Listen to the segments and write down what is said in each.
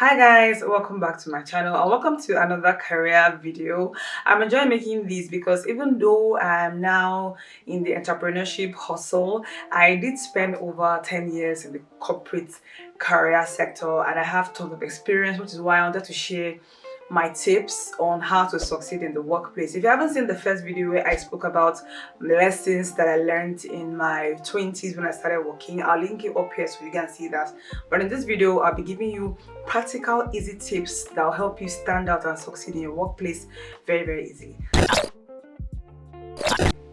Hi guys, welcome back to my channel and welcome to another career video. I'm enjoying making these because even though I'm now in the entrepreneurship hustle, I did spend over 10 years in the corporate career sector and I have tons of experience, which is why I wanted to share my tips on how to succeed in the workplace. If you haven't seen the first video where I spoke about lessons that I learned in my 20s when I started working, I'll link it up here so you can see that. But in this video, I'll be giving you practical, easy tips that will help you stand out and succeed in your workplace very easily.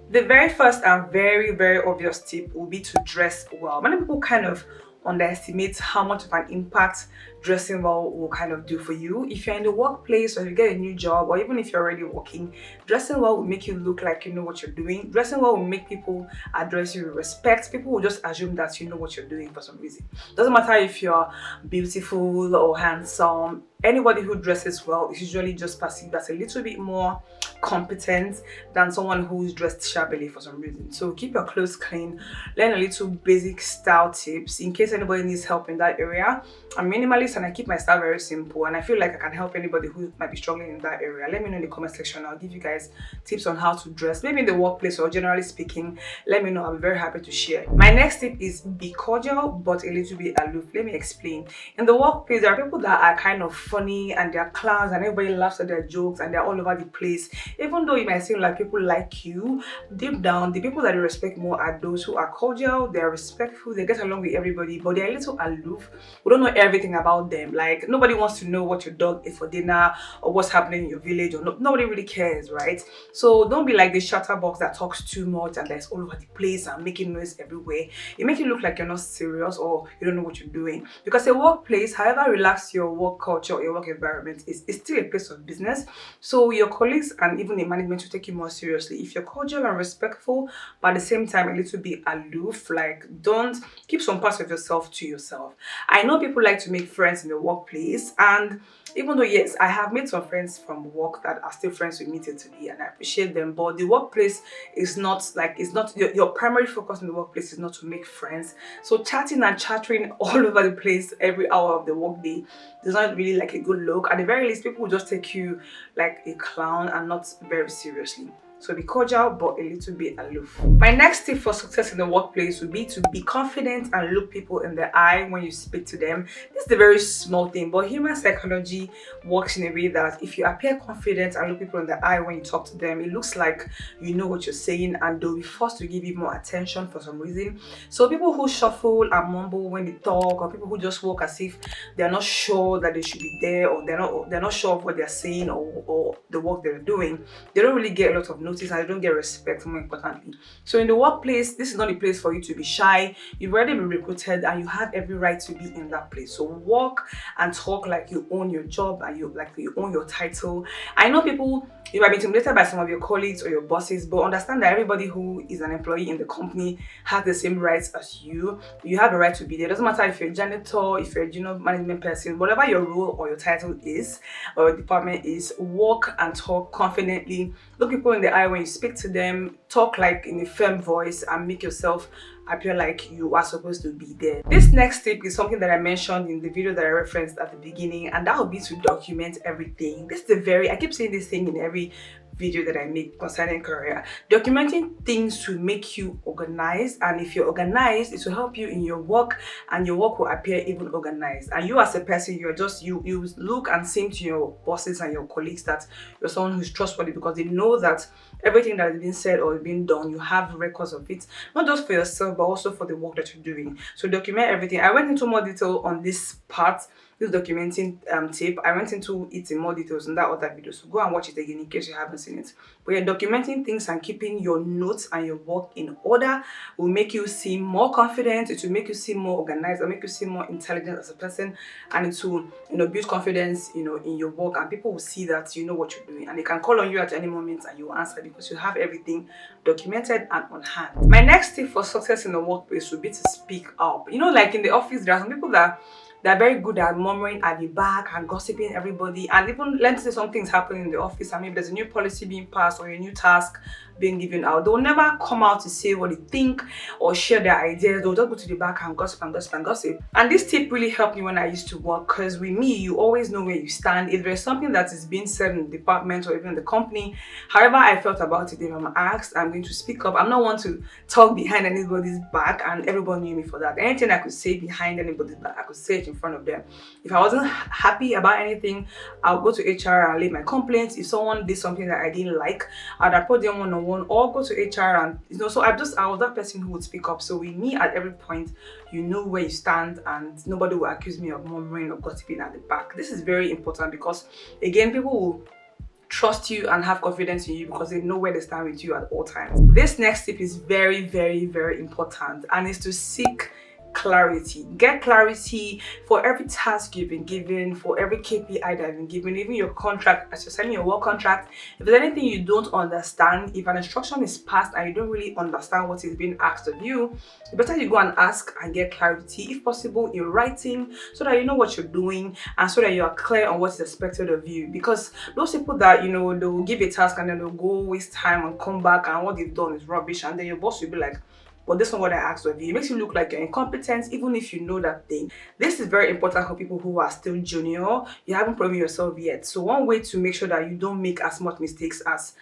The very first and very obvious tip will be to dress well. Many people kind of underestimate how much of an impact dressing well will kind of do for you. If you're in the workplace or you get a new job or even if you're already working, dressing well will make you look like you know what you're doing. Dressing well will make people address you with respect. People will just assume that you know what you're doing for some reason. Doesn't matter if you're beautiful or handsome. Anybody who dresses well is usually just perceived as a little bit more competent than someone who's dressed shabbily for some reason. So keep your clothes clean, learn a little basic style tips in case anybody needs help in that area. I'm minimalist and I keep my style very simple, and I feel like I can help anybody who might be struggling in that area. Let me know in the comment section. I'll give you guys tips on how to dress, maybe in the workplace or generally speaking. Let me know. I'll be very happy to share. My next tip is be cordial but a little bit aloof. Let me explain. In the workplace, there are people that are kind of funny and they're clowns and everybody laughs at their jokes and they're all over the place. Even though it might seem like people like you, deep down, the people that you respect more are those who are cordial, they're respectful, they get along with everybody, but they're a little aloof. We don't know everything about them. Like, nobody wants to know what your dog ate for dinner or what's happening in your village, or nobody really cares, right? So don't be like the chatterbox that talks too much and that's all over the place and making noise everywhere. It makes you look like you're not serious or you don't know what you're doing. Because a workplace, however relaxed your work culture or your work environment is still a place of business. So your colleagues and even the management will take you more seriously. If you're cordial and respectful, but at the same time a little bit aloof, like don't keep some parts of yourself to yourself. I know people like to make friends in the workplace, and even though yes, I have made some friends from work that are still friends with me till today and I appreciate them, but the workplace is not like, it's not your primary focus in the workplace is not to make friends. So chatting and chattering all over the place every hour of the workday is not really like a good look. At the very least, people will just take you like a clown and not very seriously. So be cordial but a little bit aloof. My next tip for success in the workplace would be to be confident and look people in the eye when you speak to them. This is a very small thing, but human psychology works in a way that if you appear confident and look people in the eye when you talk to them, it looks like you know what you're saying and they'll be forced to give you more attention for some reason. So people who shuffle and mumble when they talk, or people who just walk as if they're not sure that they should be there, or they're not sure of what they're saying or the work they're doing, they don't really get a lot of notice and they don't get respect, more importantly. So in the workplace, this is not a place for you to be shy. You've already been recruited and you have every right to be in that place. So walk and talk like you own your job and you own your title. I know people, you might be intimidated by some of your colleagues or your bosses, but understand that everybody who is an employee in the company has the same rights as you. You have a right to be there. It doesn't matter if you're a janitor, if you're a junior management person, whatever your role or your title is or your department is, walk and talk confidently. Look people in the eye when you speak to them, talk like in a firm voice and make yourself appear like you are supposed to be there. This next tip is something that I mentioned in the video that I referenced at the beginning, and that would be to document everything. This is I keep saying this thing in every video that I make concerning career. Documenting things to make you organized, and if you're organized, it will help you in your work and your work will appear even organized. And you as a person, you're just you look and seem to your bosses and your colleagues that you're someone who's trustworthy because they know that everything that has been said or been done, you have records of it, not just for yourself but also for the work that you're doing. So document everything. I went into more detail on this part, this documenting tip. I went into it in more details in that other video, so go and watch it again in case you haven't seen it. But yeah, documenting things and keeping your notes and your work in order will make you seem more confident. It will make you seem more organized and make you seem more intelligent as a person, and it will build confidence in your work, and people will see that you know what you're doing and they can call on you at any moment and you will answer because you have everything documented and on hand. My next tip for success in the workplace would be to speak up. Like in the office, there are some people that they're very good at murmuring at the back and gossiping everybody, and even let's say something's happening in the office and maybe there's a new policy being passed or a new task being given out. They will never come out to say what they think or share their ideas. They'll just go to the back and gossip and gossip and gossip. And this tip really helped me when I used to work, because with me, you always know where you stand. If there's something that is being said in the department or even the company, however I felt about it, if I'm asked, I'm going to speak up. I'm not one to talk behind anybody's back, and everyone knew me for that. Anything I could say behind anybody's back, I could say it in front of them. If I wasn't happy about anything, I'll go to HR and lay my complaints. If someone did something that I didn't like, I'd approach them one-on-one or go to HR, and so I was that person who would speak up. So with me, at every point, you know where you stand, and nobody will accuse me of murmuring or gossiping at the back. This is very important because, again, people will trust you and have confidence in you because they know where they stand with you at all times. This next tip is very, very, very important, and is to seek clarity. Get clarity for every task you've been given, for every KPI that you've been given, even your contract, as you're signing your work contract. If there's anything you don't understand, if an instruction is passed and you don't really understand what is being asked of you, it's better you go and ask and get clarity, if possible in writing, so that you know what you're doing and so that you are clear on what is expected of you. Because those people that, they will give a task and then they'll go waste time and come back and what they've done is rubbish, and then your boss will be like, but this is not what I asked of you. It makes you look like you're incompetent, even if you know that thing. This is very important for people who are still junior. You haven't proven yourself yet. So one way to make sure that you don't make as much mistakes as,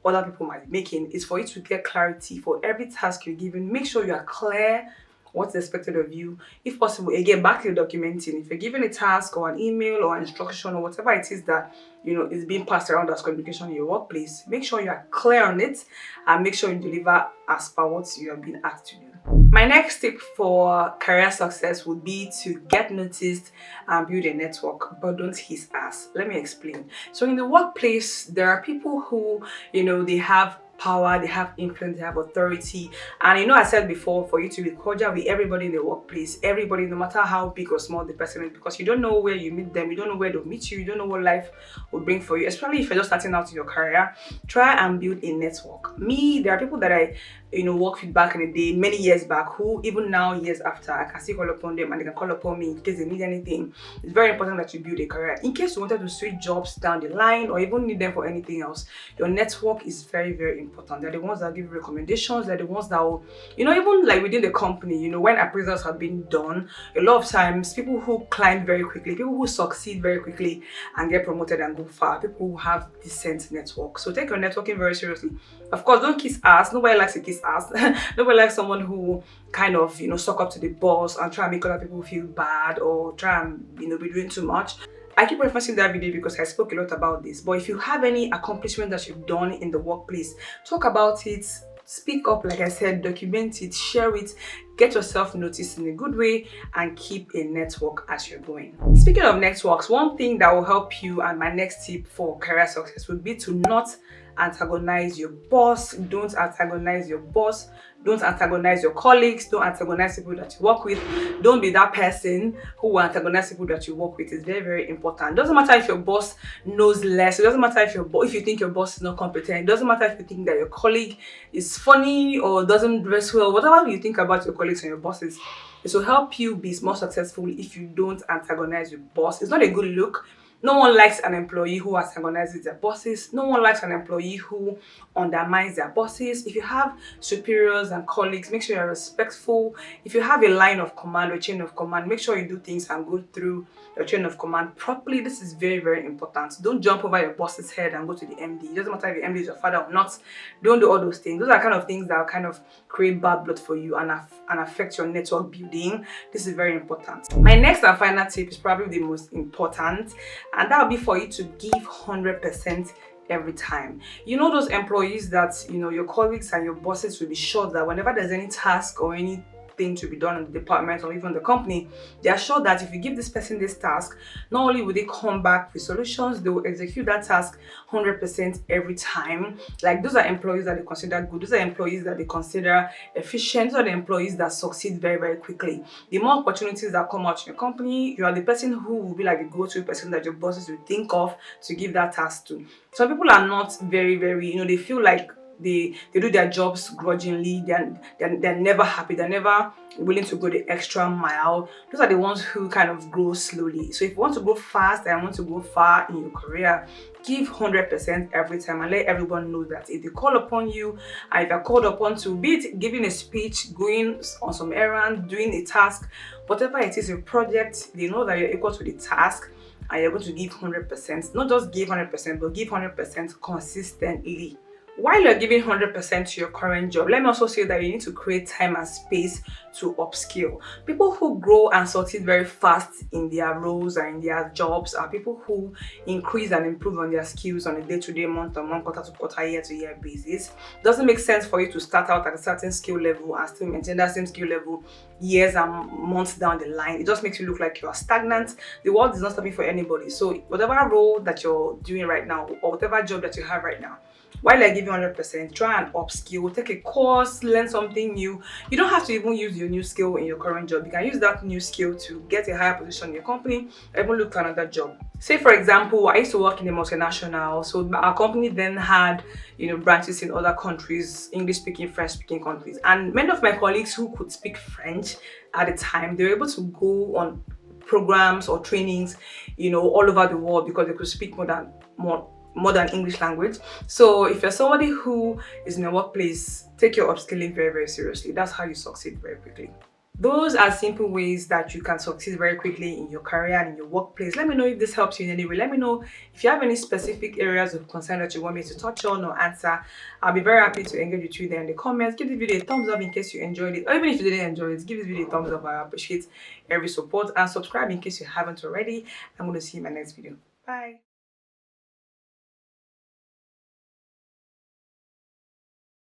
other people might be making is for you to get clarity for every task you're given. Make sure you are clear what's expected of you. If possible, again, back to the documenting. If you're given a task or an email or an instruction or whatever it is that is being passed around as communication in your workplace, make sure you are clear on it and make sure you deliver as per what you have been asked to do. My next tip for career success would be to get noticed and build a network, but don't kiss ass. Let me explain. So in the workplace, there are people who, they have power, they have influence, they have authority. And I said before, for you to be cordial with everybody in the workplace, everybody, no matter how big or small the person is, because you don't know where you meet them, you don't know where they'll meet you don't know what life will bring for you, especially if you're just starting out in your career. Try and build a network. There are people that I worked with back in the day, many years back, who even now, years after, I can still call upon them and they can call upon me in case they need anything. It's very important that you build a career. In case you wanted to switch jobs down the line or even need them for anything else, your network is very, very important. They're the ones that give recommendations. They're the ones that will, even like within the company, when appraisals have been done, a lot of times people who climb very quickly, people who succeed very quickly and get promoted and go far, people who have decent network. So take your networking very seriously. Of course, don't kiss ass. Nobody likes to kiss ass. Nobody likes someone who kind of, suck up to the boss and try and make other people feel bad or try and, be doing too much. I keep referencing that video because I spoke a lot about this. But if you have any accomplishment that you've done in the workplace, talk about it, speak up, like I said, document it, share it, get yourself noticed in a good way, and keep a network as you're going. Speaking of networks, one thing that will help you, and my next tip for career success, would be to not antagonize your boss. Don't antagonize your boss. Don't antagonize your colleagues. Don't antagonize people that you work with. Don't be that person who will antagonize people that you work with. It's very, very important. It doesn't matter if your boss knows less. It doesn't matter if you think your boss is not competent. It doesn't matter if you think that your colleague is funny or doesn't dress well. Whatever you think about your colleagues and your bosses, it will help you be more successful if you don't antagonize your boss. It's not a good look. No one likes an employee who antagonizes their bosses. No one likes an employee who undermines their bosses. If you have superiors and colleagues, make sure you're respectful. If you have a line of command or chain of command, make sure you do things and go through your chain of command properly. This is very, very important. Don't jump over your boss's head and go to the MD. It doesn't matter if the MD is your father or not. Don't do all those things. Those are kind of things that will kind of create bad blood for you and affect your network building. This is very important. My next and final tip is probably the most important, and that will be for you to give 100% every time. Those employees that your colleagues and your bosses will be sure that whenever there's any task or anything to be done in the department or even the company, they are sure that if you give this person this task, not only will they come back with solutions, they will execute that task 100% every time. Like, those are employees that they consider good. Those are employees that they consider efficient. Those are the employees that succeed very, very quickly. The more opportunities that come out in your company, you are the person who will be like the go-to person that your bosses will think of to give that task to. Some people are not very, very, they feel like they do their jobs grudgingly. They're never happy. They're never willing to go the extra mile. Those are the ones who kind of grow slowly. So if you want to go fast and want to go far in your career, give 100% every time and let everyone know that if they call upon you, and if you're called upon to be it giving a speech, going on some errand, doing a task, whatever it is, a project, they know that you're equal to the task and you're going to give 100%. Not just give 100%, but give 100% consistently. While you're giving 100% to your current job, let me also say that you need to create time and space to upskill. People who grow and succeed very fast in their roles and in their jobs are people who increase and improve on their skills on a day-to-day, month-to-month, quarter-to-quarter, year-to-year basis. It doesn't make sense for you to start out at a certain skill level and still maintain that same skill level years and months down the line. It just makes you look like you are stagnant. The world is not stopping for anybody. So whatever role that you're doing right now or whatever job that you have right now, while you're giving 100%, try and upskill, take a course, learn something new. You don't have to even use your new skill in your current job. You can use that new skill to get a higher position in your company or even look for another job. Say for example, I used to work in a multinational, so our company then had branches in other countries, English-speaking, French-speaking countries, and many of my colleagues who could speak French at the time, they were able to go on programs or trainings, all over the world because they could speak more than English language. So if you're somebody who is in a workplace, take your upskilling very, very seriously. That's how you succeed very quickly. Those are simple ways that you can succeed very quickly in your career and in your workplace. Let me know if this helps you in any way. Let me know if you have any specific areas of concern that you want me to touch on or answer. I'll be very happy to engage with you there in the comments. Give the video a thumbs up in case you enjoyed it. Or even if you didn't enjoy it, give this video a thumbs up. I appreciate every support. And subscribe in case you haven't already. I'm going to see you in my next video. Bye.